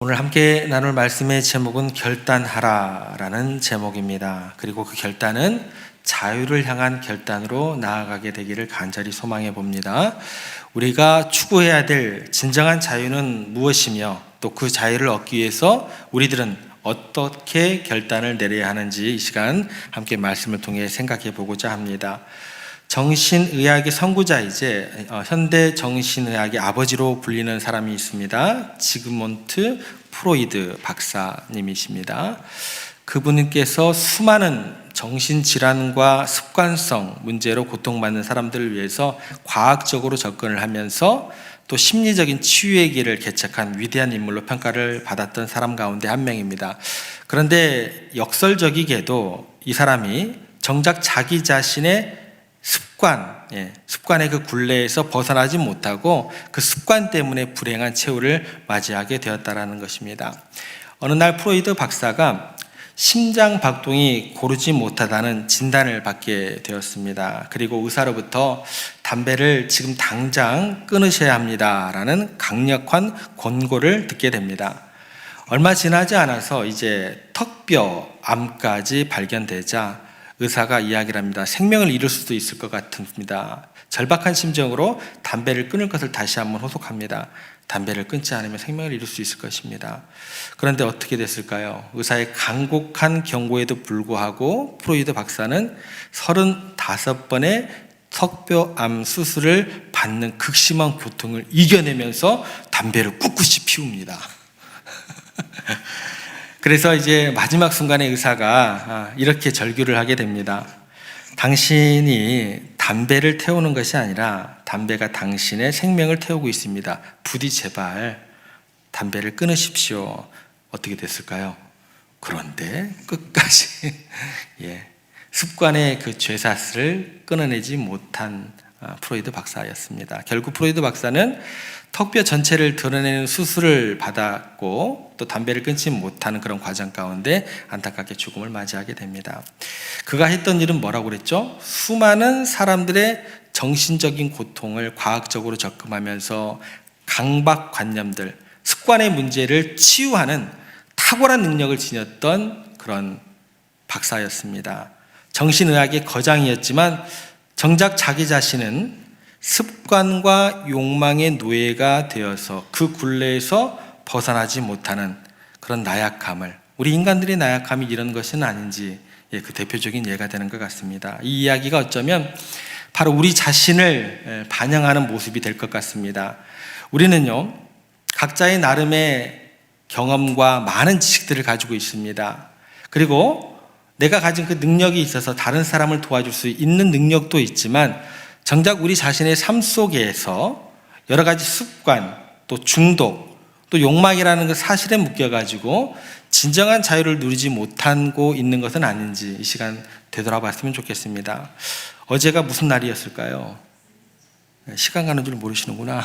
오늘 함께 나눌 말씀의 제목은 결단하라라는 제목입니다. 그리고 그 결단은 자유를 향한 결단으로 나아가게 되기를 간절히 소망해 봅니다. 우리가 추구해야 될 진정한 자유는 무엇이며 또 그 자유를 얻기 위해서 우리들은 어떻게 결단을 내려야 하는지 이 시간 함께 말씀을 통해 생각해 보고자 합니다. 정신의학의 선구자이제 현대 정신의학의 아버지로 불리는 사람이 있습니다. 지그몬트 프로이드 박사님이십니다. 그분께서 수많은 정신질환과 습관성 문제로 고통받는 사람들을 위해서 과학적으로 접근을 하면서 또 심리적인 치유의 길을 개척한 위대한 인물로 평가를 받았던 사람 가운데 한 명입니다. 그런데 역설적이게도 이 사람이 정작 자기 자신의 습관의 그 굴레에서 벗어나지 못하고 그 습관 때문에 불행한 최후를 맞이하게 되었다라는 것입니다. 어느 날 프로이드 박사가 심장 박동이 고르지 못하다는 진단을 받게 되었습니다. 그리고 의사로부터 담배를 지금 당장 끊으셔야 합니다라는 강력한 권고를 듣게 됩니다. 얼마 지나지 않아서 이제 턱뼈암까지 발견되자 의사가 이야기를 합니다. 생명을 잃을 수도 있을 것 같습니다. 절박한 심정으로 담배를 끊을 것을 다시 한번 호소합니다. 담배를 끊지 않으면 생명을 잃을 수 있을 것입니다. 그런데 어떻게 됐을까요? 의사의 간곡한 경고에도 불구하고 프로이드 박사는 35번의 턱뼈암 수술을 받는 극심한 고통을 이겨내면서 담배를 꿋꿋이 피웁니다. 그래서 이제 마지막 순간에 의사가 이렇게 절규를 하게 됩니다. 당신이 담배를 태우는 것이 아니라 담배가 당신의 생명을 태우고 있습니다. 부디 제발 담배를 끊으십시오. 어떻게 됐을까요? 그런데 끝까지 습관의 그 죄사슬을 끊어내지 못한 프로이드 박사였습니다. 결국 프로이드 박사는 턱뼈 전체를 드러내는 수술을 받았고 또 담배를 끊지 못하는 그런 과정 가운데 안타깝게 죽음을 맞이하게 됩니다. 그가 했던 일은 뭐라고 그랬죠? 수많은 사람들의 정신적인 고통을 과학적으로 접근하면서 강박관념들, 습관의 문제를 치유하는 탁월한 능력을 지녔던 그런 박사였습니다. 정신의학의 거장이었지만 정작 자기 자신은 습관과 욕망의 노예가 되어서 그 굴레에서 벗어나지 못하는 그런 나약함을, 우리 인간들의 나약함이 이런 것은 아닌지 그 대표적인 예가 되는 것 같습니다. 이 이야기가 어쩌면 바로 우리 자신을 반영하는 모습이 될 것 같습니다. 우리는요, 각자의 나름의 경험과 많은 지식들을 가지고 있습니다. 그리고 내가 가진 그 능력이 있어서 다른 사람을 도와줄 수 있는 능력도 있지만 정작 우리 자신의 삶 속에서 여러 가지 습관, 또 중독, 또 욕망이라는 그 사실에 묶여가지고 진정한 자유를 누리지 못하고 있는 것은 아닌지 이 시간 되돌아봤으면 좋겠습니다. 어제가 무슨 날이었을까요? 시간 가는 줄 모르시는구나.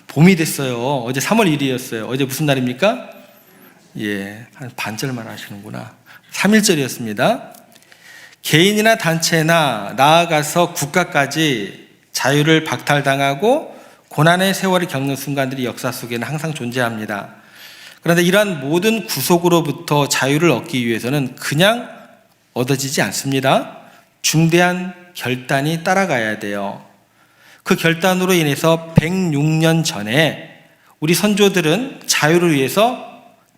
봄이 됐어요. 어제 3월 1일이었어요. 어제 무슨 날입니까? 한 반절만 하시는구나. 3.1절이었습니다. 개인이나 단체나 나아가서 국가까지 자유를 박탈당하고 고난의 세월을 겪는 순간들이 역사 속에는 항상 존재합니다. 그런데 이러한 모든 구속으로부터 자유를 얻기 위해서는 그냥 얻어지지 않습니다. 중대한 결단이 따라가야 돼요. 그 결단으로 인해서 106년 전에 우리 선조들은 자유를 위해서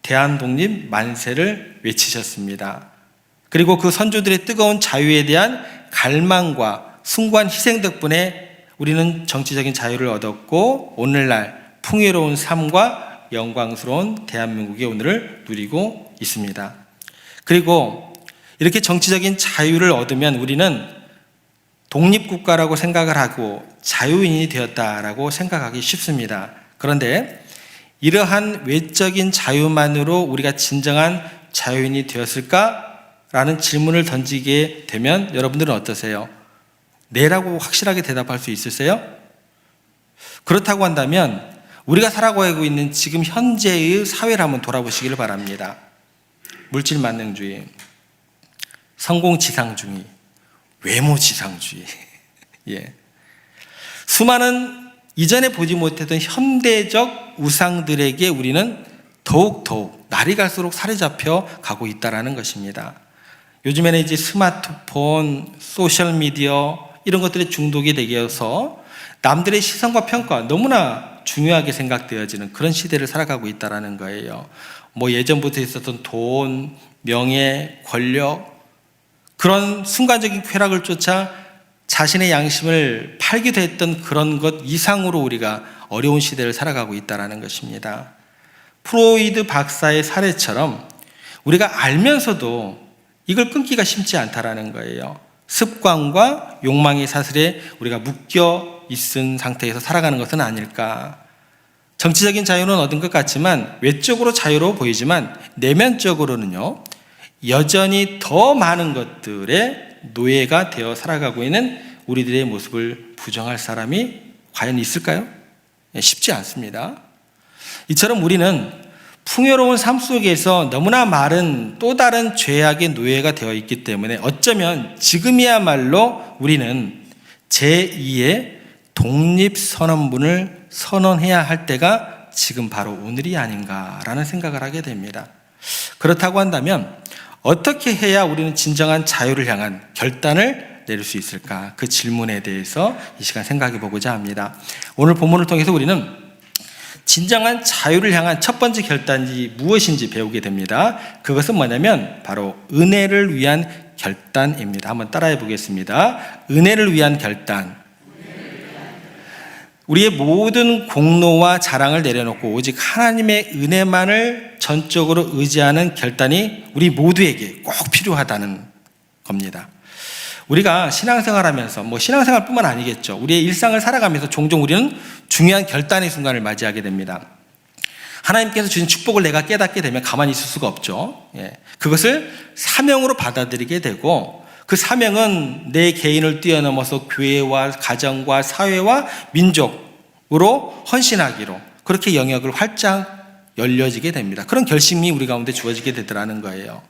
대한독립 만세를 외치셨습니다. 그리고 그 선조들의 뜨거운 자유에 대한 갈망과 숭고한 희생 덕분에 우리는 정치적인 자유를 얻었고 오늘날 풍요로운 삶과 영광스러운 대한민국의 오늘을 누리고 있습니다. 그리고 이렇게 정치적인 자유를 얻으면 우리는 독립국가라고 생각을 하고 자유인이 되었다라고 생각하기 쉽습니다. 그런데 이러한 외적인 자유만으로 우리가 진정한 자유인이 되었을까? 라는 질문을 던지게 되면 여러분들은 어떠세요? 네라고 확실하게 대답할 수 있으세요? 그렇다고 한다면 우리가 살아가고 있는 지금 현재의 사회를 한번 돌아보시기를 바랍니다. 물질만능주의, 성공지상주의, 외모지상주의, 수많은 이전에 보지 못했던 현대적 우상들에게 우리는 더욱 날이 갈수록 살이 잡혀 가고 있다라는 것입니다. 요즘에는 이제 스마트폰, 소셜미디어 이런 것들에 중독이 되어서 남들의 시선과 평가 너무나 중요하게 생각되어지는 그런 시대를 살아가고 있다라는 거예요. 뭐 예전부터 있었던 돈, 명예, 권력, 그런 순간적인 쾌락을 쫓아 자신의 양심을 팔기도 했던 그런 것 이상으로 우리가 어려운 시대를 살아가고 있다는 것입니다. 프로이드 박사의 사례처럼 우리가 알면서도 이걸 끊기가 쉽지 않다라는 거예요. 습관과 욕망의 사슬에 우리가 묶여 있은 상태에서 살아가는 것은 아닐까. 정치적인 자유는 얻은 것 같지만 외적으로 자유로워 보이지만 내면적으로는요, 여전히 더 많은 것들의 노예가 되어 살아가고 있는 우리들의 모습을 부정할 사람이 과연 있을까요? 쉽지 않습니다. 이처럼 우리는 풍요로운 삶 속에서 너무나 많은 또 다른 죄악의 노예가 되어 있기 때문에 어쩌면 지금이야말로 우리는 제2의 독립선언문을 선언해야 할 때가 지금 바로 오늘이 아닌가라는 생각을 하게 됩니다. 그렇다고 한다면 어떻게 해야 우리는 진정한 자유를 향한 결단을 내릴 수 있을까? 그 질문에 대해서 이 시간 생각해 보고자 합니다. 오늘 본문을 통해서 우리는 진정한 자유를 향한 첫 번째 결단이 무엇인지 배우게 됩니다. 그것은 뭐냐면 바로 은혜를 위한 결단입니다. 한번 따라해 보겠습니다. 은혜를 위한 결단. 우리의 모든 공로와 자랑을 내려놓고 오직 하나님의 은혜만을 전적으로 의지하는 결단이 우리 모두에게 꼭 필요하다는 겁니다. 우리가 신앙생활하면서 신앙생활뿐만 아니겠죠. 우리의 일상을 살아가면서 종종 우리는 중요한 결단의 순간을 맞이하게 됩니다. 하나님께서 주신 축복을 내가 깨닫게 되면 가만히 있을 수가 없죠. 그것을 사명으로 받아들이게 되고 그 사명은 내 개인을 뛰어넘어서 교회와 가정과 사회와 민족으로 헌신하기로 그렇게 영역을 활짝 열려지게 됩니다. 그런 결심이 우리 가운데 주어지게 되더라는 거예요.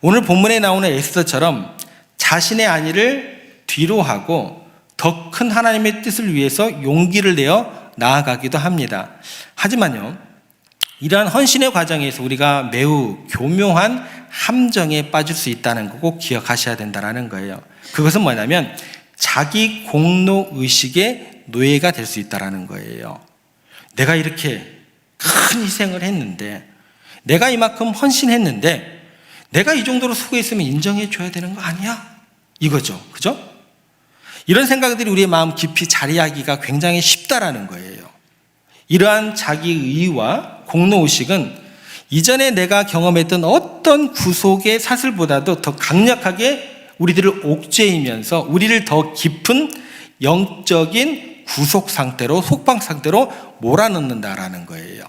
오늘 본문에 나오는 에스더처럼 자신의 안위를 뒤로 하고 더 큰 하나님의 뜻을 위해서 용기를 내어 나아가기도 합니다. 하지만요, 이러한 헌신의 과정에서 우리가 매우 교묘한 함정에 빠질 수 있다는 거 꼭 기억하셔야 된다는 거예요. 그것은 뭐냐면 자기 공로 의식의 노예가 될 수 있다는 거예요. 내가 이렇게 큰 희생을 했는데, 내가 이만큼 헌신했는데 내가 이 정도로 수고했으면 인정해 줘야 되는 거 아니야? 이거죠. 그죠? 이런 생각들이 우리의 마음 깊이 자리하기가 굉장히 쉽다라는 거예요. 이러한 자기의와 공로의식은 이전에 내가 경험했던 어떤 구속의 사슬보다도 더 강력하게 우리들을 옥죄이면서 우리를 더 깊은 영적인 구속 상태로, 속방 상태로 몰아넣는다라는 거예요.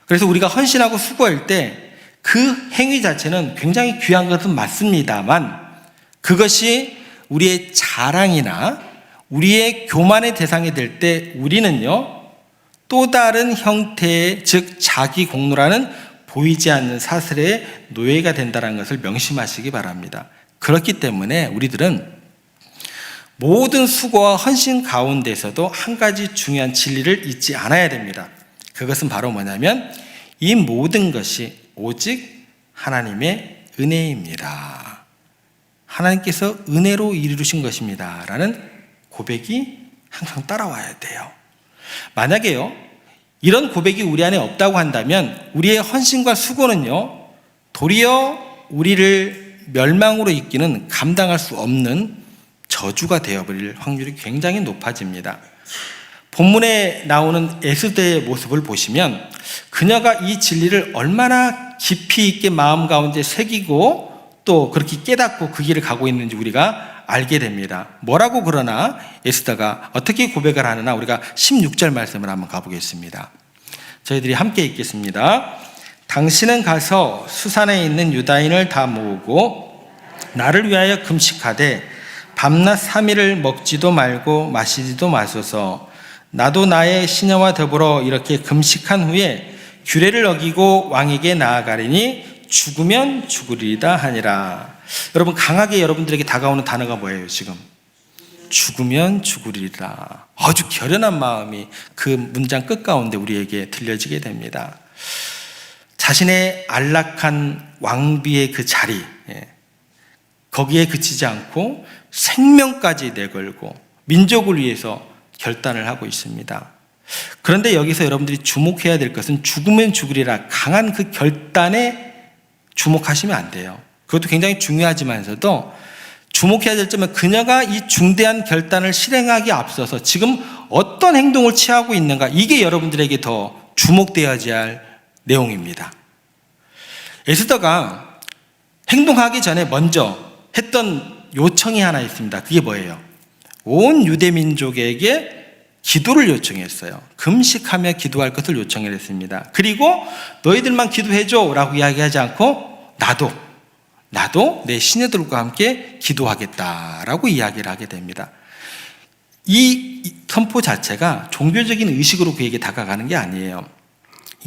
그래서 우리가 헌신하고 수고할 때 그 행위 자체는 굉장히 귀한 것은 맞습니다만 그것이 우리의 자랑이나 우리의 교만의 대상이 될 때 우리는요, 또 다른 형태의, 즉 자기 공로라는 보이지 않는 사슬의 노예가 된다는 것을 명심하시기 바랍니다. 그렇기 때문에 우리들은 모든 수고와 헌신 가운데서도 한 가지 중요한 진리를 잊지 않아야 됩니다. 그것은 바로 뭐냐면 이 모든 것이 오직 하나님의 은혜입니다. 하나님께서 은혜로 이루신 것입니다 라는 고백이 항상 따라와야 돼요. 만약에요, 이런 고백이 우리 안에 없다고 한다면 우리의 헌신과 수고는요, 도리어 우리를 멸망으로 이끄는 감당할 수 없는 저주가 되어버릴 확률이 굉장히 높아집니다. 본문에 나오는 에스더의 모습을 보시면 그녀가 이 진리를 얼마나 깊이 있게 마음 가운데 새기고 또 그렇게 깨닫고 그 길을 가고 있는지 우리가 알게 됩니다. 뭐라고 그러나 에스더가 어떻게 고백을 하느냐, 우리가 16절 말씀을 한번 가보겠습니다. 저희들이 함께 읽겠습니다. 당신은 가서 수산에 있는 유다인을 다 모으고 나를 위하여 금식하되 밤낮 3일을 먹지도 말고 마시지도 마소서. 나도 나의 시녀와 더불어 이렇게 금식한 후에 규례를 어기고 왕에게 나아가리니 죽으면 죽으리이다 하니라. 여러분, 강하게 여러분들에게 다가오는 단어가 뭐예요? 지금 죽으면 죽으리라. 아주 결연한 마음이 그 문장 끝 가운데 우리에게 들려지게 됩니다. 자신의 안락한 왕비의 그 자리, 거기에 그치지 않고 생명까지 내걸고 민족을 위해서 결단을 하고 있습니다. 그런데 여기서 여러분들이 주목해야 될 것은 죽으면 죽으리라 강한 그 결단에 주목하시면 안 돼요. 그것도 굉장히 중요하지만서도 주목해야 될 점은 그녀가 이 중대한 결단을 실행하기에 앞서서 지금 어떤 행동을 취하고 있는가, 이게 여러분들에게 더 주목되어야 할 내용입니다. 에스더가 행동하기 전에 먼저 했던 요청이 하나 있습니다. 그게 뭐예요? 온 유대 민족에게 기도를 요청했어요. 금식하며 기도할 것을 요청을 했습니다. 그리고 너희들만 기도해줘 라고 이야기하지 않고 나도 내 시녀들과 함께 기도하겠다라고 이야기를 하게 됩니다. 이 선포 자체가 종교적인 의식으로 그에게 다가가는 게 아니에요.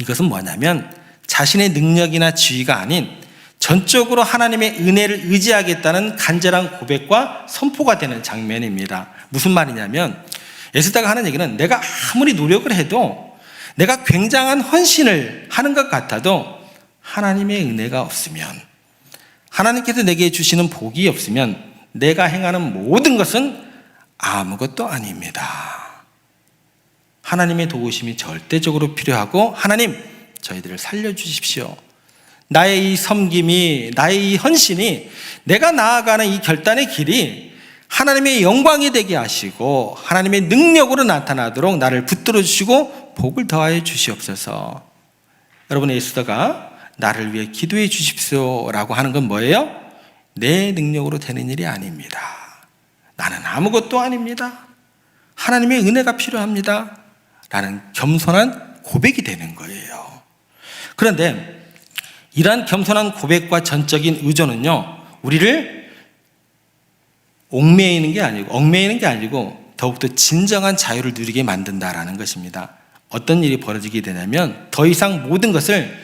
이것은 뭐냐면 자신의 능력이나 지위가 아닌 전적으로 하나님의 은혜를 의지하겠다는 간절한 고백과 선포가 되는 장면입니다. 무슨 말이냐면 에스더가 하는 얘기는 내가 아무리 노력을 해도 내가 굉장한 헌신을 하는 것 같아도 하나님의 은혜가 없으면, 하나님께서 내게 주시는 복이 없으면 내가 행하는 모든 것은 아무것도 아닙니다. 하나님의 도우심이 절대적으로 필요하고 하나님 저희들을 살려주십시오. 나의 이 섬김이, 나의 이 헌신이, 내가 나아가는 이 결단의 길이 하나님의 영광이 되게 하시고 하나님의 능력으로 나타나도록 나를 붙들어 주시고 복을 더하여 주시옵소서. 여러분, 에스더가 나를 위해 기도해 주십시오 라고 하는 건 뭐예요? 내 능력으로 되는 일이 아닙니다. 나는 아무것도 아닙니다. 하나님의 은혜가 필요합니다 라는 겸손한 고백이 되는 거예요. 그런데 이러한 겸손한 고백과 전적인 의존은요, 우리를 얽매이는 게 아니고 더욱더 진정한 자유를 누리게 만든다라는 것입니다. 어떤 일이 벌어지게 되냐면 더 이상 모든 것을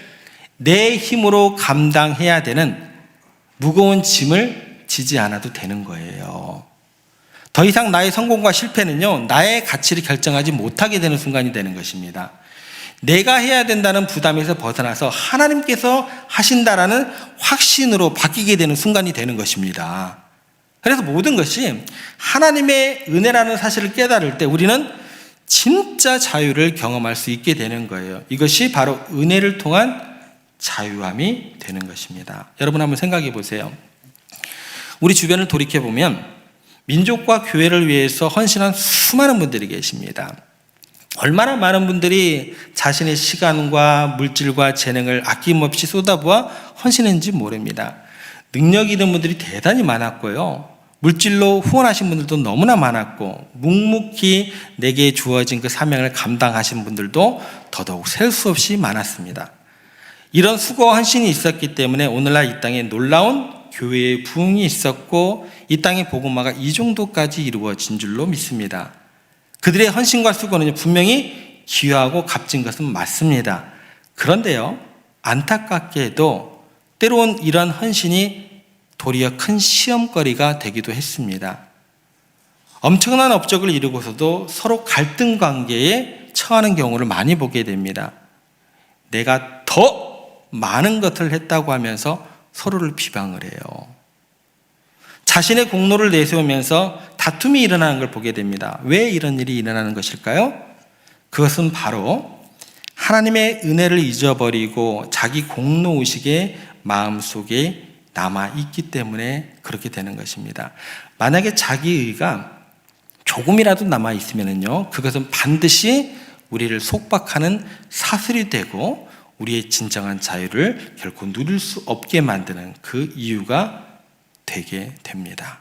내 힘으로 감당해야 되는 무거운 짐을 지지 않아도 되는 거예요. 더 이상 나의 성공과 실패는요, 나의 가치를 결정하지 못하게 되는 순간이 되는 것입니다. 내가 해야 된다는 부담에서 벗어나서 하나님께서 하신다라는 확신으로 바뀌게 되는 순간이 되는 것입니다. 그래서 모든 것이 하나님의 은혜라는 사실을 깨달을 때 우리는 진짜 자유를 경험할 수 있게 되는 거예요. 이것이 바로 은혜를 통한 자유함이 되는 것입니다. 여러분 한번 생각해 보세요. 우리 주변을 돌이켜보면 민족과 교회를 위해서 헌신한 수많은 분들이 계십니다. 얼마나 많은 분들이 자신의 시간과 물질과 재능을 아낌없이 쏟아부어 헌신했는지 모릅니다. 능력 있는 분들이 대단히 많았고요, 물질로 후원하신 분들도 너무나 많았고, 묵묵히 내게 주어진 그 사명을 감당하신 분들도 더더욱 셀 수 없이 많았습니다. 이런 수고와 헌신이 있었기 때문에 오늘날 이 땅에 놀라운 교회의 부흥이 있었고 이 땅의 복음화가 이 정도까지 이루어진 줄로 믿습니다. 그들의 헌신과 수고는 분명히 귀하고 값진 것은 맞습니다. 그런데요, 안타깝게도 때로는 이런 헌신이 도리어 큰 시험거리가 되기도 했습니다. 엄청난 업적을 이루고서도 서로 갈등 관계에 처하는 경우를 많이 보게 됩니다. 내가 더 많은 것을 했다고 하면서 서로를 비방을 해요. 자신의 공로를 내세우면서 다툼이 일어나는 걸 보게 됩니다. 왜 이런 일이 일어나는 것일까요? 그것은 바로 하나님의 은혜를 잊어버리고 자기 공로의식에 마음속에 남아있기 때문에 그렇게 되는 것입니다. 만약에 자기의가 조금이라도 남아있으면요, 그것은 반드시 우리를 속박하는 사슬이 되고 우리의 진정한 자유를 결코 누릴 수 없게 만드는 그 이유가 되게 됩니다.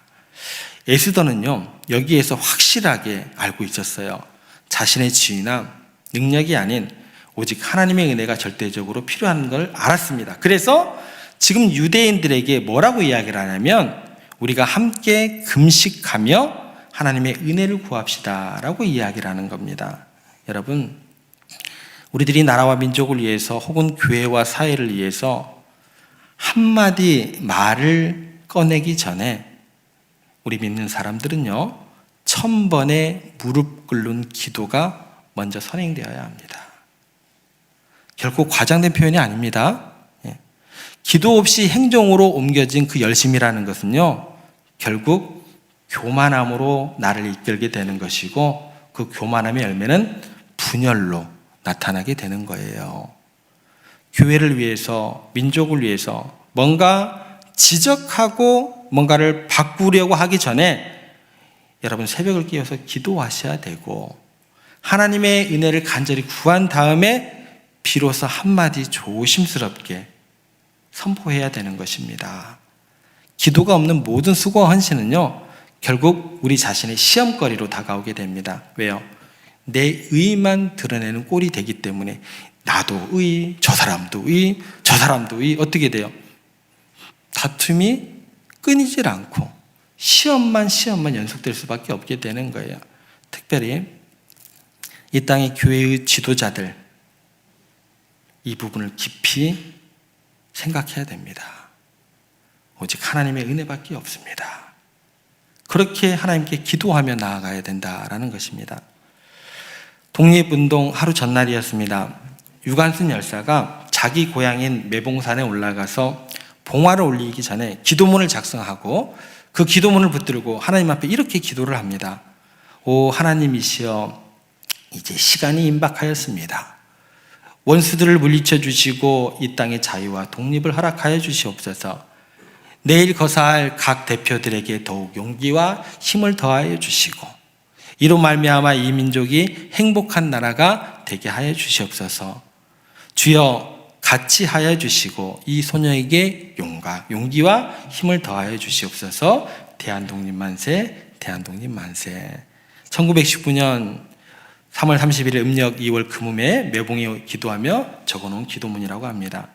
에스더는요, 여기에서 확실하게 알고 있었어요. 자신의 지위나 능력이 아닌 오직 하나님의 은혜가 절대적으로 필요한 걸 알았습니다. 그래서 지금 유대인들에게 뭐라고 이야기를 하냐면 우리가 함께 금식하며 하나님의 은혜를 구합시다 라고 이야기를 하는 겁니다. 여러분, 우리들이 나라와 민족을 위해서 혹은 교회와 사회를 위해서 한마디 말을 꺼내기 전에 우리 믿는 사람들은요, 1000번의 무릎 꿇는 기도가 먼저 선행되어야 합니다. 결코 과장된 표현이 아닙니다. 기도 없이 행동으로 옮겨진 그 열심이라는 것은요, 결국 교만함으로 나를 이끌게 되는 것이고, 그 교만함의 열매는 분열로 나타나게 되는 거예요. 교회를 위해서, 민족을 위해서 뭔가 지적하고 뭔가를 바꾸려고 하기 전에 여러분 새벽을 깨워서 기도하셔야 되고, 하나님의 은혜를 간절히 구한 다음에 비로소 한마디 조심스럽게 선포해야 되는 것입니다. 기도가 없는 모든 수고와 헌신은요, 결국 우리 자신의 시험거리로 다가오게 됩니다. 왜요? 내 의만 드러내는 꼴이 되기 때문에 나도 의, 저 사람도 의, 저 사람도 의, 어떻게 돼요? 다툼이 끊이질 않고 시험만 연속될 수밖에 없게 되는 거예요. 특별히 이 땅의 교회의 지도자들, 이 부분을 깊이 생각해야 됩니다. 오직 하나님의 은혜밖에 없습니다. 그렇게 하나님께 기도하며 나아가야 된다라는 것입니다. 독립운동 하루 전날이었습니다. 유관순 열사가 자기 고향인 매봉산에 올라가서 봉화를 올리기 전에 기도문을 작성하고 그 기도문을 붙들고 하나님 앞에 이렇게 기도를 합니다. 오 하나님이시여, 이제 시간이 임박하였습니다. 원수들을 물리쳐 주시고 이 땅의 자유와 독립을 허락하여 주시옵소서. 내일 거사할 각 대표들에게 더욱 용기와 힘을 더하여 주시고 이로 말미암아 이 민족이 행복한 나라가 되게 하여 주시옵소서. 주여 같이 하여 주시고 이 소녀에게 용기와 힘을 더하여 주시옵소서. 대한독립 만세, 대한독립 만세. 1919년 3월 31일 음력 2월 금음에 매봉에 기도하며 적어놓은 기도문이라고 합니다.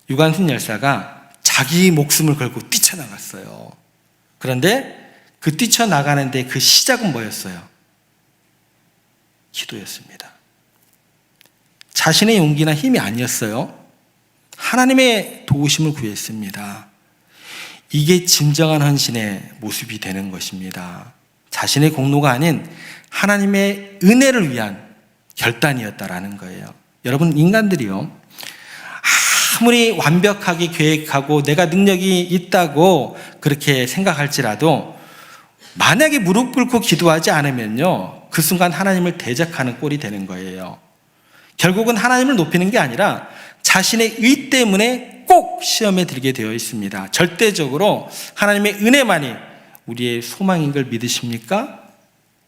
유관순 열사가 자기 목숨을 걸고 뛰쳐나갔어요. 그런데 그 뛰쳐나가는데 그 시작은 뭐였어요? 기도였습니다. 자신의 용기나 힘이 아니었어요. 하나님의 도우심을 구했습니다. 이게 진정한 헌신의 모습이 되는 것입니다. 자신의 공로가 아닌 하나님의 은혜를 위한 결단이었다라는 거예요. 여러분, 인간들이요, 아무리 완벽하게 계획하고 내가 능력이 있다고 그렇게 생각할지라도 만약에 무릎 꿇고 기도하지 않으면요, 그 순간 하나님을 대적하는 꼴이 되는 거예요. 결국은 하나님을 높이는 게 아니라 자신의 의 때문에 꼭 시험에 들게 되어 있습니다. 절대적으로 하나님의 은혜만이 우리의 소망인 걸 믿으십니까?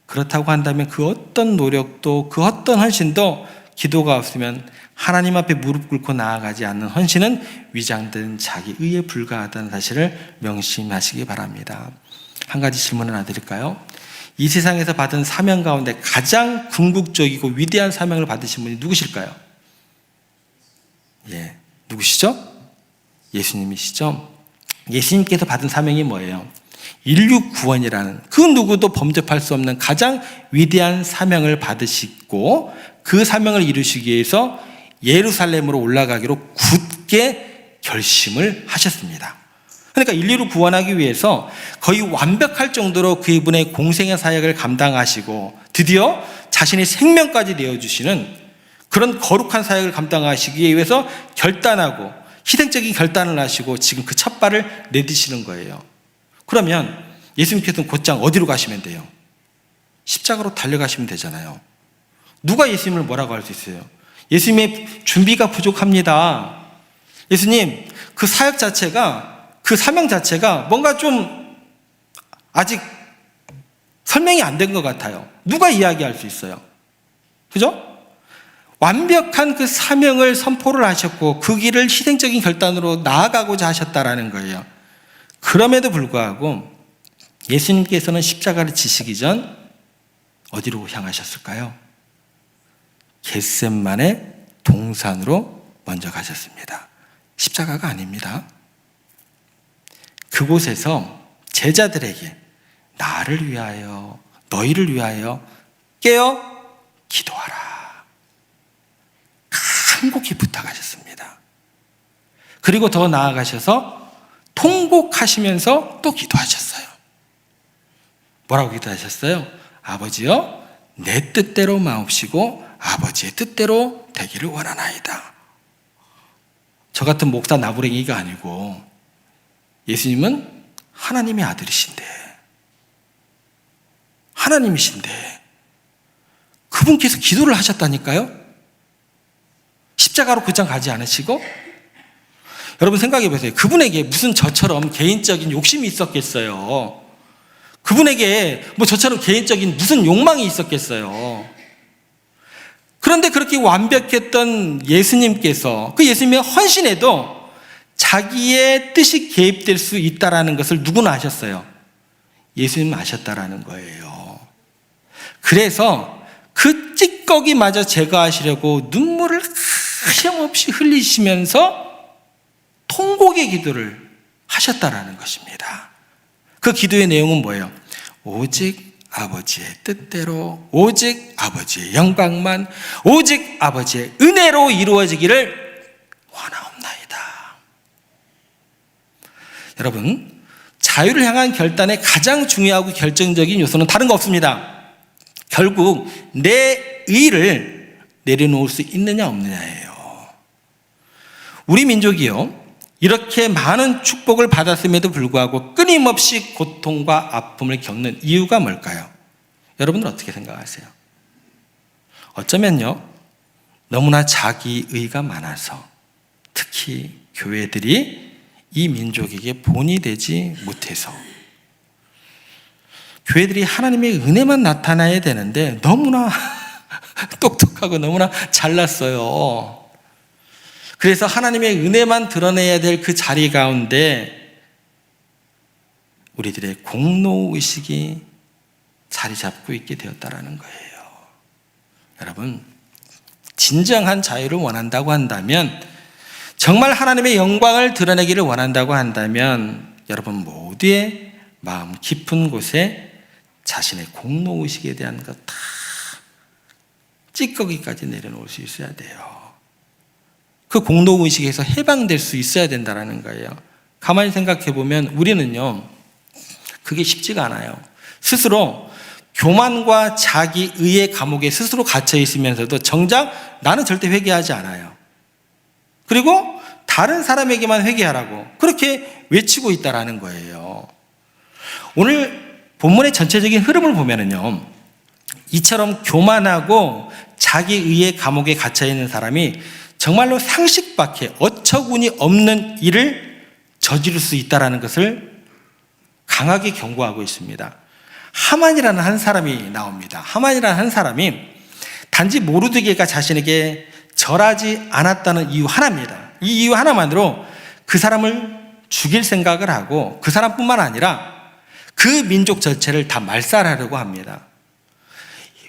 그렇다고 한다면 그 어떤 노력도 그 어떤 헌신도 기도가 없으면 하나님 앞에 무릎 꿇고 나아가지 않는 헌신은 위장된 자기 의에 불과하다는 사실을 명심하시기 바랍니다. 한 가지 질문을 하나 드릴까요? 이 세상에서 받은 사명 가운데 가장 궁극적이고 위대한 사명을 받으신 분이 누구실까요? 예, 누구시죠? 예수님이시죠? 예수님께서 받은 사명이 뭐예요? 인류 구원이라는 그 누구도 범접할 수 없는 가장 위대한 사명을 받으시고 그 사명을 이루시기 위해서 예루살렘으로 올라가기로 굳게 결심을 하셨습니다. 그러니까 인류를 구원하기 위해서 거의 완벽할 정도로 그분의 공생의 사역을 감당하시고 드디어 자신의 생명까지 내어주시는 그런 거룩한 사역을 감당하시기 위해서 결단하고 희생적인 결단을 하시고 지금 그 첫 발을 내디시는 거예요. 그러면 예수님께서는 곧장 어디로 가시면 돼요? 십자가로 달려가시면 되잖아요. 누가 예수님을 뭐라고 할 수 있어요? 예수님의 준비가 부족합니다. 예수님, 그 사역 자체가, 그 사명 자체가 뭔가 좀 아직 설명이 안 된 것 같아요. 누가 이야기할 수 있어요? 그죠? 완벽한 그 사명을 선포를 하셨고 그 길을 희생적인 결단으로 나아가고자 하셨다라는 거예요. 그럼에도 불구하고 예수님께서는 십자가를 지시기 전 어디로 향하셨을까요? 겟셋만의 동산으로 먼저 가셨습니다. 십자가가 아닙니다. 그곳에서 제자들에게 나를 위하여, 너희를 위하여 깨어 기도하라, 간곡히 부탁하셨습니다. 그리고 더 나아가셔서 통곡하시면서 또 기도하셨어요. 뭐라고 기도하셨어요? 아버지여, 내 뜻대로 마옵시고 아버지의 뜻대로 되기를 원하나이다. 저 같은 목사 나부랭이가 아니고 예수님은 하나님의 아들이신데, 하나님이신데 그분께서 기도를 하셨다니까요. 십자가로 곧장 가지 않으시고. 여러분 생각해 보세요. 그분에게 무슨 저처럼 개인적인 욕심이 있었겠어요? 그분에게 뭐 저처럼 개인적인 무슨 욕망이 있었겠어요? 그런데 그렇게 완벽했던 예수님께서, 그 예수님의 헌신에도 자기의 뜻이 개입될 수 있다는 것을 누구나 아셨어요? 예수님은 아셨다라는 거예요. 그래서 그 찌꺼기마저 제거하시려고 눈물을 하염없이 흘리시면서 통곡의 기도를 하셨다라는 것입니다. 그 기도의 내용은 뭐예요? 오직 아버지의 뜻대로, 오직 아버지의 영광만, 오직 아버지의 은혜로 이루어지기를 원하옵나이다. 여러분, 자유를 향한 결단의 가장 중요하고 결정적인 요소는 다른 거 없습니다. 결국 내 의를 내려놓을 수 있느냐 없느냐예요. 우리 민족이요, 이렇게 많은 축복을 받았음에도 불구하고 끊임없이 고통과 아픔을 겪는 이유가 뭘까요? 여러분들 어떻게 생각하세요? 어쩌면요, 너무나 자기의가 많아서, 특히 교회들이 이 민족에게 본이 되지 못해서, 교회들이 하나님의 은혜만 나타나야 되는데 너무나 똑똑하고 너무나 잘났어요. 그래서 하나님의 은혜만 드러내야 될 그 자리 가운데 우리들의 공로의식이 자리 잡고 있게 되었다라는 거예요. 여러분, 진정한 자유를 원한다고 한다면, 정말 하나님의 영광을 드러내기를 원한다고 한다면, 여러분 모두의 마음 깊은 곳에 자신의 공로의식에 대한 것 다 찌꺼기까지 내려놓을 수 있어야 돼요. 그 공로의식에서 해방될 수 있어야 된다는 거예요. 가만히 생각해 보면 우리는요, 그게 쉽지가 않아요. 스스로 교만과 자기의의 감옥에 스스로 갇혀 있으면서도 정작 나는 절대 회개하지 않아요. 그리고 다른 사람에게만 회개하라고 그렇게 외치고 있다라는 거예요. 오늘 본문의 전체적인 흐름을 보면은요, 이처럼 교만하고 자기의의 감옥에 갇혀 있는 사람이 정말로 상식밖에 어처구니 없는 일을 저지를 수 있다는 것을 강하게 경고하고 있습니다. 하만이라는 한 사람이 나옵니다. 하만이라는 한 사람이 단지 모르드게가 자신에게 절하지 않았다는 이유 하나입니다. 이 이유 하나만으로 그 사람을 죽일 생각을 하고, 그 사람뿐만 아니라 그 민족 전체를 다 말살하려고 합니다.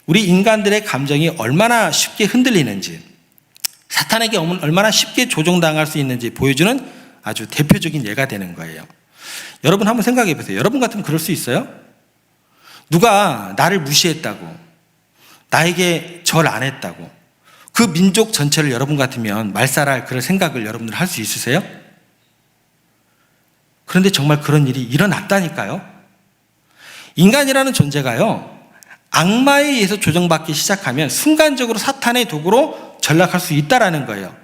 우리 인간들의 감정이 얼마나 쉽게 흔들리는지, 사탄에게 얼마나 쉽게 조종당할 수 있는지 보여주는 아주 대표적인 예가 되는 거예요. 여러분 한번 생각해 보세요. 여러분 같으면 그럴 수 있어요? 누가 나를 무시했다고, 나에게 절 안 했다고, 그 민족 전체를 여러분 같으면 말살할 그런 생각을 여러분들 할 수 있으세요? 그런데 정말 그런 일이 일어났다니까요. 인간이라는 존재가요, 악마에 의해서 조정받기 시작하면 순간적으로 사탄의 도구로 전락할 수 있다라는 거예요.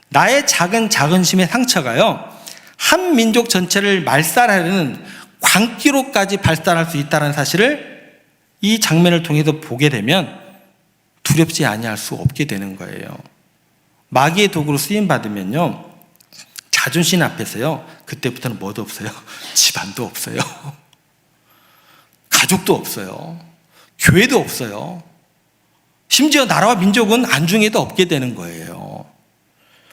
나의 작은 자긍심의 상처가요, 한 민족 전체를 말살하려는 광기로까지 발산할 수 있다는 사실을 이 장면을 통해서 보게 되면 두렵지 아니할 수 없게 되는 거예요. 마귀의 도구로 쓰임 받으면요, 자존심 앞에서요, 그때부터는 뭐도 없어요. 집안도 없어요. 가족도 없어요. 교회도 없어요. 심지어 나라와 민족은 안중에도 없게 되는 거예요.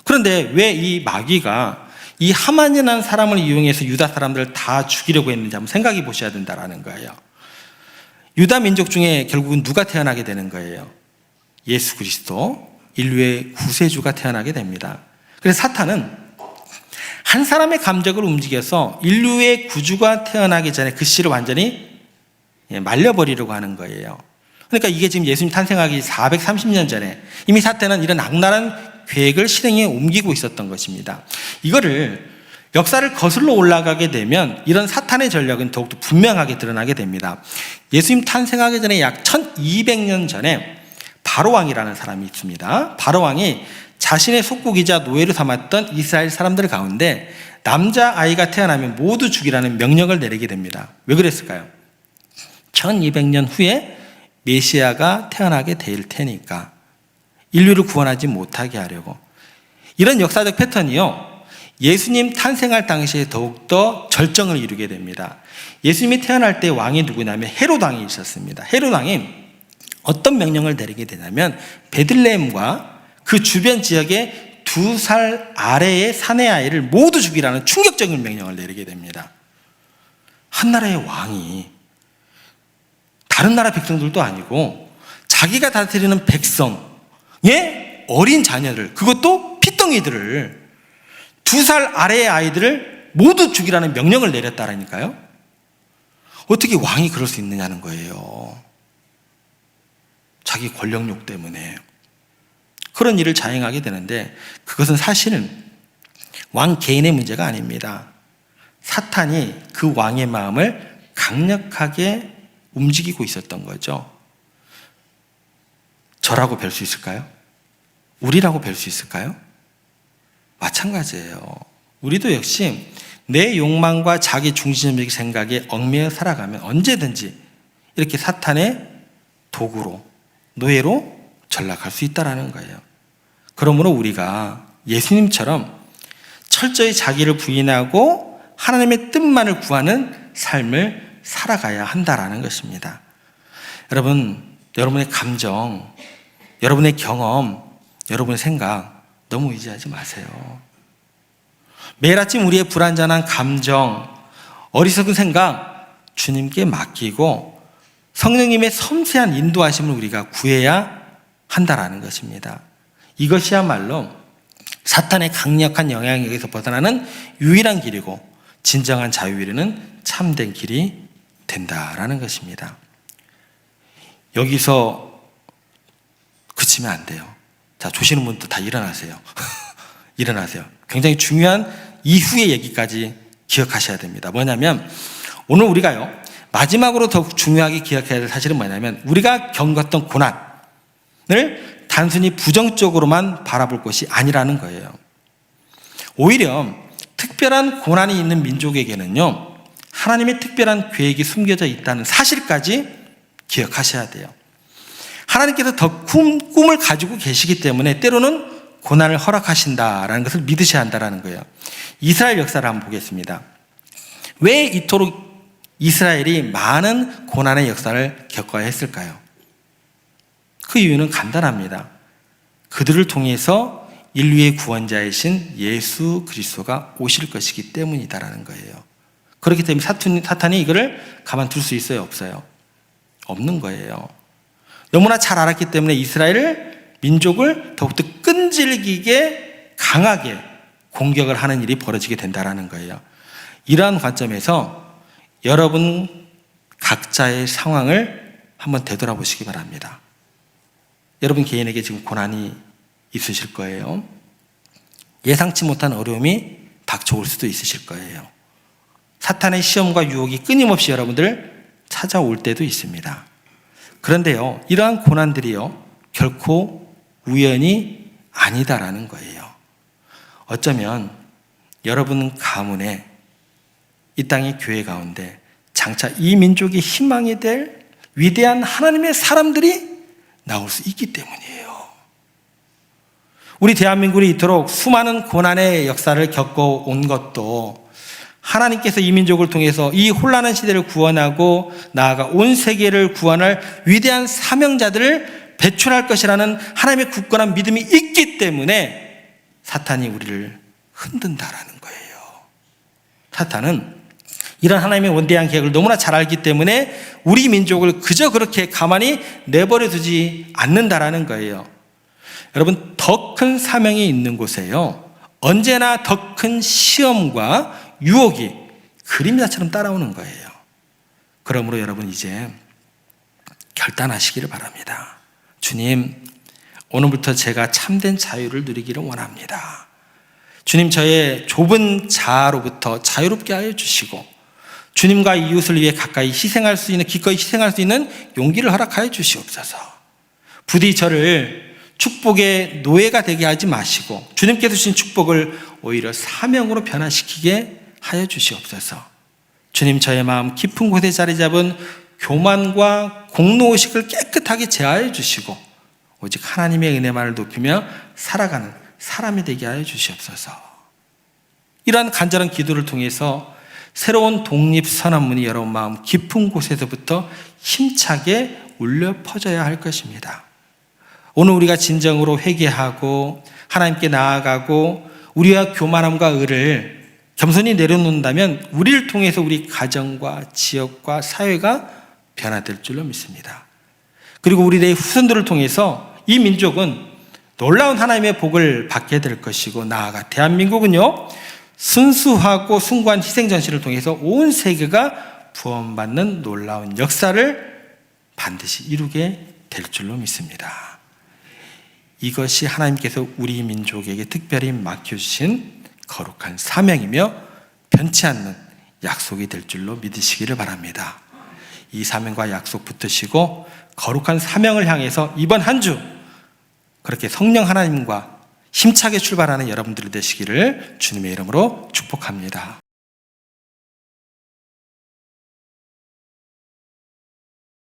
그런데 왜 이 마귀가 이 하만이라는 사람을 이용해서 유다 사람들을 다 죽이려고 했는지 한번 생각해 보셔야 된다는 거예요. 유다 민족 중에 결국은 누가 태어나게 되는 거예요? 예수 그리스도, 인류의 구세주가 태어나게 됩니다. 그래서 사탄은 한 사람의 감정을 움직여서 인류의 구주가 태어나기 전에 그 씨를 완전히 말려버리려고 하는 거예요. 그러니까 이게 지금 예수님 탄생하기 430년 전에 이미 사탄은 이런 악랄한 계획을 실행에 옮기고 있었던 것입니다. 이거를 역사를 거슬러 올라가게 되면 이런 사탄의 전략은 더욱더 분명하게 드러나게 됩니다. 예수님 탄생하기 전에 약 1200년 전에 바로왕이라는 사람이 있습니다. 바로왕이 자신의 속국이자 노예로 삼았던 이스라엘 사람들 가운데 남자아이가 태어나면 모두 죽이라는 명령을 내리게 됩니다. 왜 그랬을까요? 1200년 후에 메시아가 태어나게 될 테니까, 인류를 구원하지 못하게 하려고. 이런 역사적 패턴이요, 예수님 탄생할 당시에 더욱더 절정을 이루게 됩니다. 예수님이 태어날 때 왕이 누구냐면 헤롯 왕이 있었습니다. 헤롯 왕이 어떤 명령을 내리게 되냐면 베들레헴과 그 주변 지역의 2살 아래의 사내 아이를 모두 죽이라는 충격적인 명령을 내리게 됩니다. 한 나라의 왕이 다른 나라 백성들도 아니고 자기가 다스리는 백성의 어린 자녀를, 그것도 피덩이들을, 2살 아래의 아이들을 모두 죽이라는 명령을 내렸다라니까요. 어떻게 왕이 그럴 수 있느냐는 거예요. 자기 권력욕 때문에 그런 일을 자행하게 되는데, 그것은 사실은 왕 개인의 문제가 아닙니다. 사탄이 그 왕의 마음을 강력하게 움직이고 있었던 거죠. 저라고 뵐 수 있을까요? 우리라고 뵐 수 있을까요? 마찬가지예요. 우리도 역시 내 욕망과 자기 중심적인 생각에 얽매여 살아가면 언제든지 이렇게 사탄의 도구로, 노예로 전락할 수 있다는 거예요. 그러므로 우리가 예수님처럼 철저히 자기를 부인하고 하나님의 뜻만을 구하는 삶을 살아가야 한다라는 것입니다. 여러분, 여러분의 감정, 여러분의 경험, 여러분의 생각 너무 의지하지 마세요. 매일 아침 우리의 불완전한 감정, 어리석은 생각 주님께 맡기고 성령님의 섬세한 인도하심을 우리가 구해야 한다라는 것입니다. 이것이야말로 사탄의 강력한 영향력에서 벗어나는 유일한 길이고 진정한 자유에 이르는 참된 길이 된다라는 것입니다. 여기서 그치면 안 돼요. 자, 조시는 분도 다 일어나세요. 일어나세요. 굉장히 중요한 이후의 얘기까지 기억하셔야 됩니다. 뭐냐면 오늘 우리가요, 마지막으로 더욱 중요하게 기억해야 될 사실은 뭐냐면 우리가 겪었던 고난을 단순히 부정적으로만 바라볼 것이 아니라는 거예요. 오히려 특별한 고난이 있는 민족에게는요, 하나님의 특별한 계획이 숨겨져 있다는 사실까지 기억하셔야 돼요. 하나님께서 더 꿈을 가지고 계시기 때문에 때로는 고난을 허락하신다라는 것을 믿으셔야 한다는 거예요. 이스라엘 역사를 한번 보겠습니다. 왜 이토록 이스라엘이 많은 고난의 역사를 겪어야 했을까요? 그 이유는 간단합니다. 그들을 통해서 인류의 구원자이신 예수 그리스도가 오실 것이기 때문이다라는 거예요. 그렇기 때문에 사탄이 이거를 가만둘 수 있어요, 없어요? 없는 거예요. 너무나 잘 알았기 때문에 이스라엘 민족을 더욱더 끈질기게 강하게 공격을 하는 일이 벌어지게 된다는 거예요. 이러한 관점에서 여러분 각자의 상황을 한번 되돌아보시기 바랍니다. 여러분 개인에게 지금 고난이 있으실 거예요. 예상치 못한 어려움이 닥쳐올 수도 있으실 거예요. 사탄의 시험과 유혹이 끊임없이 여러분들 찾아올 때도 있습니다. 그런데요, 이러한 고난들이요, 결코 우연이 아니다라는 거예요. 어쩌면 여러분 가문에, 이 땅의 교회 가운데 장차 이 민족의 희망이 될 위대한 하나님의 사람들이 나올 수 있기 때문이에요. 우리 대한민국이 이토록 수많은 고난의 역사를 겪어온 것도 하나님께서 이 민족을 통해서 이 혼란한 시대를 구원하고 나아가 온 세계를 구원할 위대한 사명자들을 배출할 것이라는 하나님의 굳건한 믿음이 있기 때문에 사탄이 우리를 흔든다라는 거예요. 사탄은 이런 하나님의 원대한 계획을 너무나 잘 알기 때문에 우리 민족을 그저 그렇게 가만히 내버려 두지 않는다라는 거예요. 여러분, 더 큰 사명이 있는 곳에요, 언제나 더 큰 시험과 유혹이 그림자처럼 따라오는 거예요. 그러므로 여러분 이제 결단하시기를 바랍니다. 주님, 오늘부터 제가 참된 자유를 누리기를 원합니다. 주님, 저의 좁은 자아로부터 자유롭게 하여 주시고 주님과 이웃을 위해 가까이 희생할 수 있는, 기꺼이 희생할 수 있는 용기를 허락하여 주시옵소서. 부디 저를 축복의 노예가 되게 하지 마시고 주님께서 주신 축복을 오히려 사명으로 변화시키게 하여 주시옵소서. 주님, 저의 마음 깊은 곳에 자리 잡은 교만과 공로의식을 깨끗하게 제하여 주시고 오직 하나님의 은혜만을 높이며 살아가는 사람이 되게 하여 주시옵소서. 이러한 간절한 기도를 통해서 새로운 독립선언문이 여러분 마음 깊은 곳에서부터 힘차게 울려 퍼져야 할 것입니다. 오늘 우리가 진정으로 회개하고 하나님께 나아가고 우리와 교만함과 의를 겸손히 내려놓는다면 우리를 통해서 우리 가정과 지역과 사회가 변화될 줄로 믿습니다. 그리고 우리의 후손들을 통해서 이 민족은 놀라운 하나님의 복을 받게 될 것이고 나아가 대한민국은요 순수하고 숭고한 희생전시를 통해서 온 세계가 구원받는 놀라운 역사를 반드시 이루게 될 줄로 믿습니다. 이것이 하나님께서 우리 민족에게 특별히 맡겨주신 거룩한 사명이며 변치 않는 약속이 될 줄로 믿으시기를 바랍니다. 이 사명과 약속 붙드시고 거룩한 사명을 향해서 이번 한 주 그렇게 성령 하나님과 힘차게 출발하는 여러분들이 되시기를 주님의 이름으로 축복합니다.